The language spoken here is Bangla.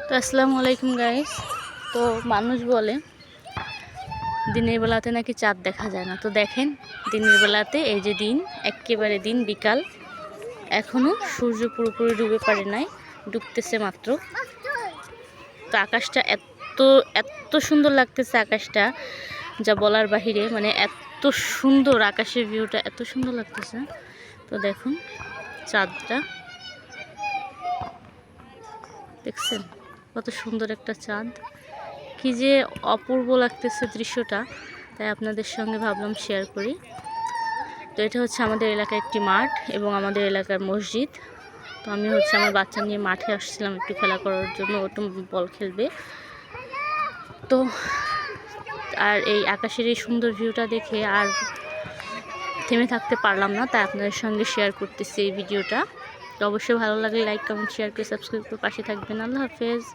তো আসসালামু আলাইকুম গাইস। তো মানুষ বলে দিনের বেলাতে নাকি চাঁদ দেখা যায় না। তো দেখেন দিনের বেলাতে এই যে দিন, একেবারে দিন বিকাল, এখনো সূর্য পুরোপুরি ডুবে পারে নাই, ডুবতেছে মাত্র। তো আকাশটা এত এত সুন্দর লাগতেছে, আকাশটা যা বলার বাহিরে, মানে এত সুন্দর আকাশের ভিউটা, এত সুন্দর লাগতেছে। তো দেখুন চাঁদটা দেখছেন, কত সুন্দর একটা চাঁদ, কি যে অপূর্ব লাগতেছে দৃশ্যটা, তাই আপনাদের সঙ্গে ভাবলাম শেয়ার করি। তো এটা হচ্ছে আমাদের এলাকার একটি মাঠ এবং আমাদের এলাকার মসজিদ। তো আমি হচ্ছে আমার বাচ্চা নিয়ে মাঠে আসছিলাম একটু খেলা করার জন্য, ওটু বল খেলবে। তো আর এই আকাশের এই সুন্দর ভিউটা দেখে আর থেমে থাকতে পারলাম না, তাই আপনাদের সঙ্গে শেয়ার করতেছি এই ভিডিওটা। তো অবশ্যই ভালো লাগলে লাইক, কমেন্ট, শেয়ার করে সাবস্ক্রাইব করে পাশে থাকবেন। আল্লাহ হাফেজ।